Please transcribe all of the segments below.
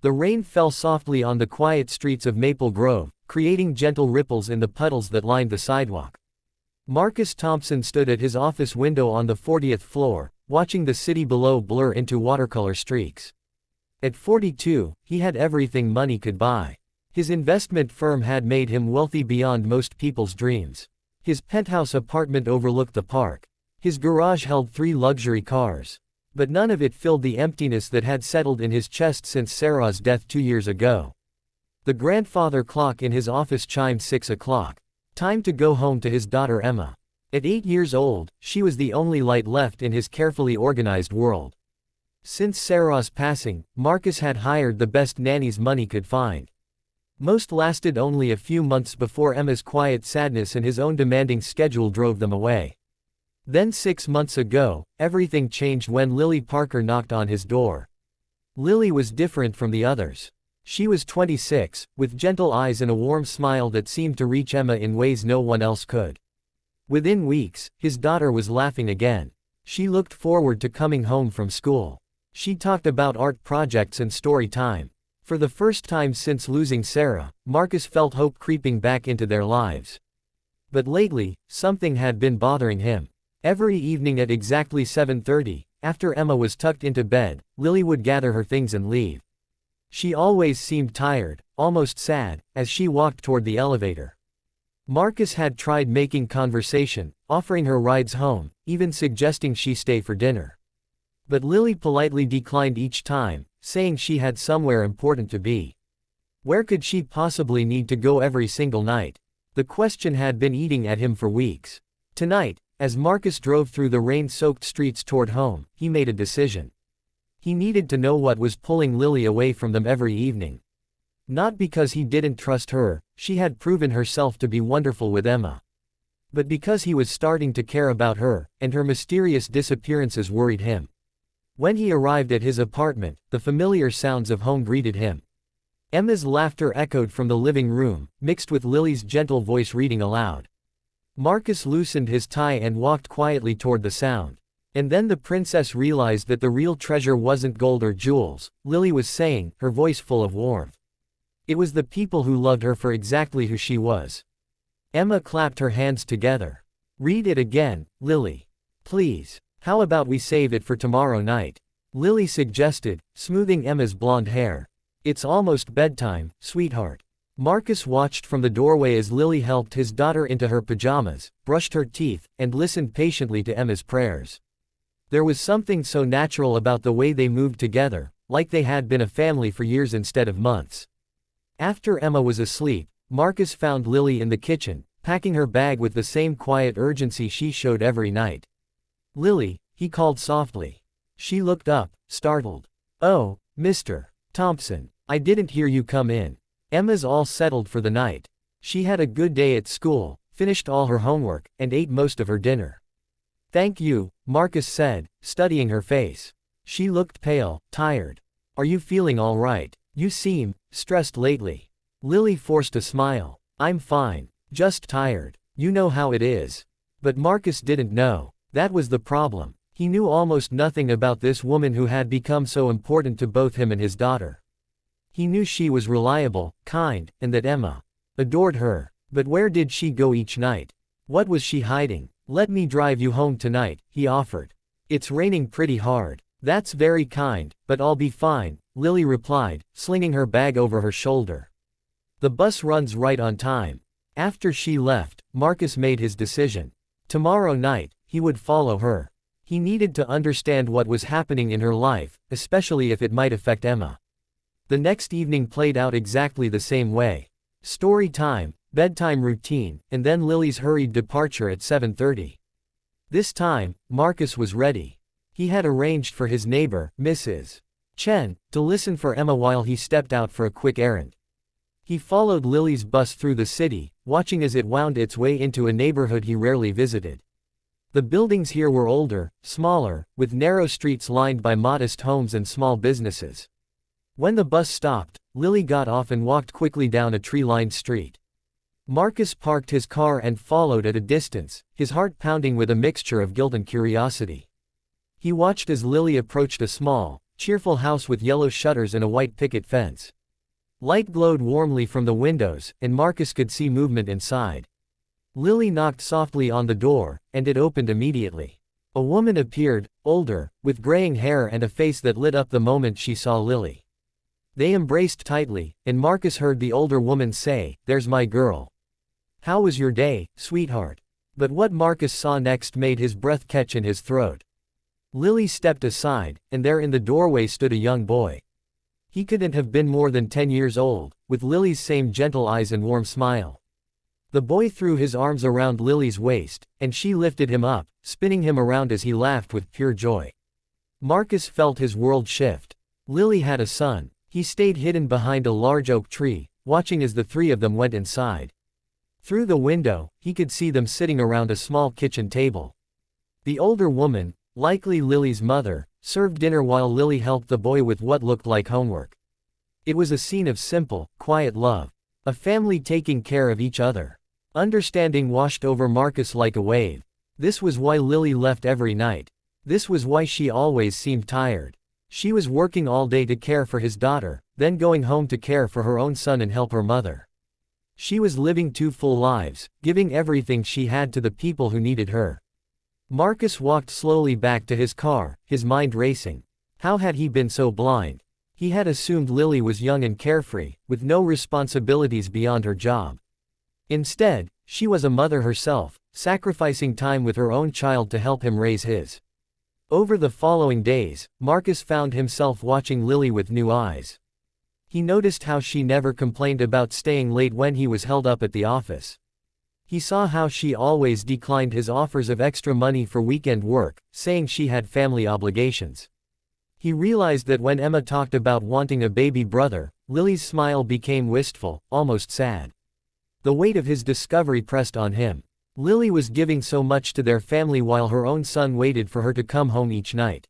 The rain fell softly on the quiet streets of Maple Grove, creating gentle ripples in the puddles that lined the sidewalk. Marcus Thompson stood at his office window on the 40th floor, watching the city below blur into watercolor streaks. At 42, he had everything money could buy. His investment firm had made him wealthy beyond most people's dreams. His penthouse apartment overlooked the park. His garage held 3 luxury cars. But none of it filled the emptiness that had settled in his chest since Sarah's death 2 years ago. The grandfather clock in his office chimed 6 o'clock. Time to go home to his daughter Emma. At 8 years old, she was the only light left in his carefully organized world. Since Sarah's passing, Marcus had hired the best nannies money could find. Most lasted only a few months before Emma's quiet sadness and his own demanding schedule drove them away. Then 6 months ago, everything changed when Lily Parker knocked on his door. Lily was different from the others. She was 26, with gentle eyes and a warm smile that seemed to reach Emma in ways no one else could. Within weeks, his daughter was laughing again. She looked forward to coming home from school. She talked about art projects and story time. For the first time since losing Sarah, Marcus felt hope creeping back into their lives. But lately, something had been bothering him. Every evening at exactly 7:30, after Emma was tucked into bed, Lily would gather her things and leave. She always seemed tired, almost sad, as she walked toward the elevator. Marcus had tried making conversation, offering her rides home, even suggesting she stay for dinner. But Lily politely declined each time, saying she had somewhere important to be. Where could she possibly need to go every single night? The question had been eating at him for weeks. Tonight, as Marcus drove through the rain-soaked streets toward home, he made a decision. He needed to know what was pulling Lily away from them every evening. Not because he didn't trust her, she had proven herself to be wonderful with Emma. But because he was starting to care about her, and her mysterious disappearances worried him. When he arrived at his apartment, the familiar sounds of home greeted him. Emma's laughter echoed from the living room, mixed with Lily's gentle voice reading aloud. Marcus loosened his tie and walked quietly toward the sound. And then the princess realized that the real treasure wasn't gold or jewels, Lily was saying, her voice full of warmth. It was the people who loved her for exactly who she was. Emma clapped her hands together. Read it again, Lily. Please. How about we save it for tomorrow night? Lily suggested, smoothing Emma's blonde hair. It's almost bedtime, sweetheart. Marcus watched from the doorway as Lily helped his daughter into her pajamas, brushed her teeth, and listened patiently to Emma's prayers. There was something so natural about the way they moved together, like they had been a family for years instead of months. After Emma was asleep, Marcus found Lily in the kitchen, packing her bag with the same quiet urgency she showed every night. Lily, he called softly. She looked up, startled. Oh, Mr. Thompson, I didn't hear you come in. Emma's all settled for the night. She had a good day at school, finished all her homework, and ate most of her dinner. Thank you, Marcus said, studying her face. She looked pale, tired. Are you feeling all right? You seem stressed lately. Lily forced a smile. I'm fine, just tired. You know how it is. But Marcus didn't know. That was the problem. He knew almost nothing about this woman who had become so important to both him and his daughter. He knew she was reliable, kind, and that Emma adored her. But where did she go each night? What was she hiding? Let me drive you home tonight, he offered. It's raining pretty hard. That's very kind, but I'll be fine, Lily replied, slinging her bag over her shoulder. The bus runs right on time. After she left, Marcus made his decision. Tomorrow night, he would follow her. He needed to understand what was happening in her life, especially if it might affect Emma. The next evening played out exactly the same way. Story time, bedtime routine, and then Lily's hurried departure at 7:30. This time, Marcus was ready. He had arranged for his neighbor, Mrs. Chen, to listen for Emma while he stepped out for a quick errand. He followed Lily's bus through the city, watching as it wound its way into a neighborhood he rarely visited. The buildings here were older, smaller, with narrow streets lined by modest homes and small businesses. When the bus stopped, Lily got off and walked quickly down a tree-lined street. Marcus parked his car and followed at a distance, his heart pounding with a mixture of guilt and curiosity. He watched as Lily approached a small, cheerful house with yellow shutters and a white picket fence. Light glowed warmly from the windows, and Marcus could see movement inside. Lily knocked softly on the door, and it opened immediately. A woman appeared, older, with graying hair and a face that lit up the moment she saw Lily. They embraced tightly, and Marcus heard the older woman say, "There's my girl. How was your day, sweetheart?" But what Marcus saw next made his breath catch in his throat. Lily stepped aside, and there in the doorway stood a young boy. He couldn't have been more than 10 years old, with Lily's same gentle eyes and warm smile. The boy threw his arms around Lily's waist, and she lifted him up, spinning him around as he laughed with pure joy. Marcus felt his world shift. Lily had a son. He stayed hidden behind a large oak tree, watching as the three of them went inside. Through the window, he could see them sitting around a small kitchen table. The older woman, likely Lily's mother, served dinner while Lily helped the boy with what looked like homework. It was a scene of simple, quiet love. A family taking care of each other. Understanding washed over Marcus like a wave. This was why Lily left every night. This was why she always seemed tired. She was working all day to care for his daughter, then going home to care for her own son and help her mother. She was living two full lives, giving everything she had to the people who needed her. Marcus walked slowly back to his car, his mind racing. How had he been so blind? He had assumed Lily was young and carefree, with no responsibilities beyond her job. Instead, she was a mother herself, sacrificing time with her own child to help him raise his. Over the following days, Marcus found himself watching Lily with new eyes. He noticed how she never complained about staying late when he was held up at the office. He saw how she always declined his offers of extra money for weekend work, saying she had family obligations. He realized that when Emma talked about wanting a baby brother, Lily's smile became wistful, almost sad. The weight of his discovery pressed on him. Lily was giving so much to their family while her own son waited for her to come home each night.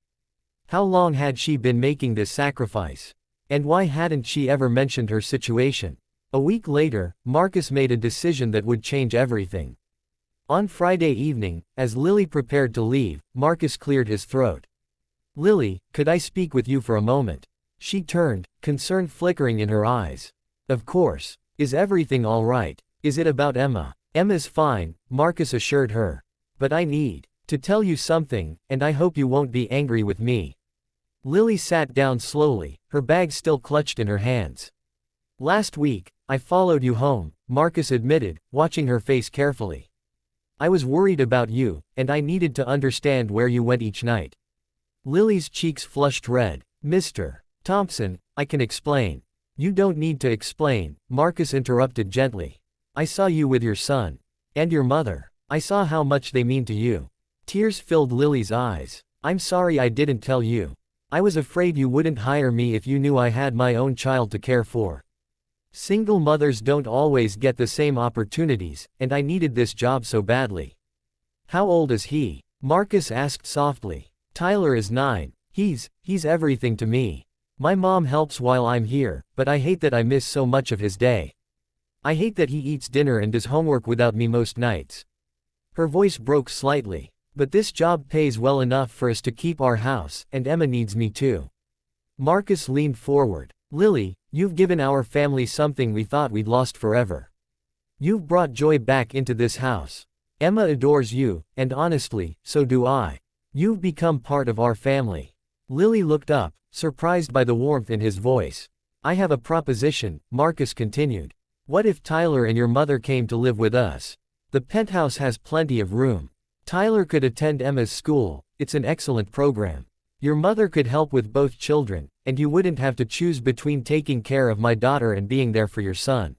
How long had she been making this sacrifice? And why hadn't she ever mentioned her situation? A week later, Marcus made a decision that would change everything. On Friday evening, as Lily prepared to leave, Marcus cleared his throat. "Lily, could I speak with you for a moment?" She turned, concern flickering in her eyes. "Of course. Is everything all right? Is it about Emma?" "Emma's fine," Marcus assured her. "But I need to tell you something, and I hope you won't be angry with me." Lily sat down slowly, her bag still clutched in her hands. "Last week, I followed you home," Marcus admitted, watching her face carefully. "I was worried about you, and I needed to understand where you went each night." Lily's cheeks flushed red. "Mr. Thompson, I can explain." "You don't need to explain," Marcus interrupted gently. "I saw you with your son. And your mother. I saw how much they mean to you." Tears filled Lily's eyes. "I'm sorry I didn't tell you. I was afraid you wouldn't hire me if you knew I had my own child to care for. Single mothers don't always get the same opportunities, and I needed this job so badly." "How old is he?" Marcus asked softly. "Tyler is 9. He's everything to me. My mom helps while I'm here, but I hate that I miss so much of his day. I hate that he eats dinner and does homework without me most nights." Her voice broke slightly. "But this job pays well enough for us to keep our house, and Emma needs me too." Marcus leaned forward. "Lily, you've given our family something we thought we'd lost forever. You've brought joy back into this house. Emma adores you, and honestly, so do I. You've become part of our family." Lily looked up, surprised by the warmth in his voice. "I have a proposition," Marcus continued. "What if Tyler and your mother came to live with us? The penthouse has plenty of room. Tyler could attend Emma's school, it's an excellent program. Your mother could help with both children, and you wouldn't have to choose between taking care of my daughter and being there for your son."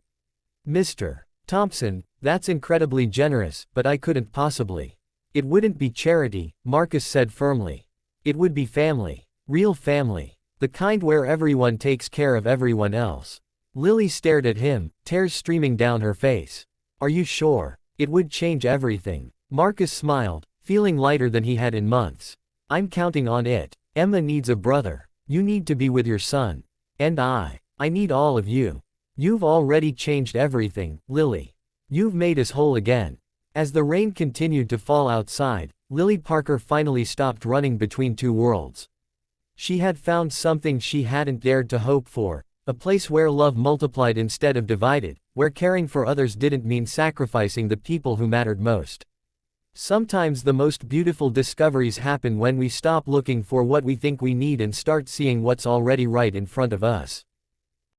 "Mr. Thompson, that's incredibly generous, but I couldn't possibly." "It wouldn't be charity," Marcus said firmly. "It would be family. Real family. The kind where everyone takes care of everyone else." Lily stared at him, tears streaming down her face. "Are you sure? It would change everything." Marcus smiled, feeling lighter than he had in months. "I'm counting on it. Emma needs a brother. You need to be with your son. And I need all of you. You've already changed everything, Lily. You've made us whole again." As the rain continued to fall outside, Lily Parker finally stopped running between two worlds. She had found something she hadn't dared to hope for, a place where love multiplied instead of divided, where caring for others didn't mean sacrificing the people who mattered most. Sometimes the most beautiful discoveries happen when we stop looking for what we think we need and start seeing what's already right in front of us.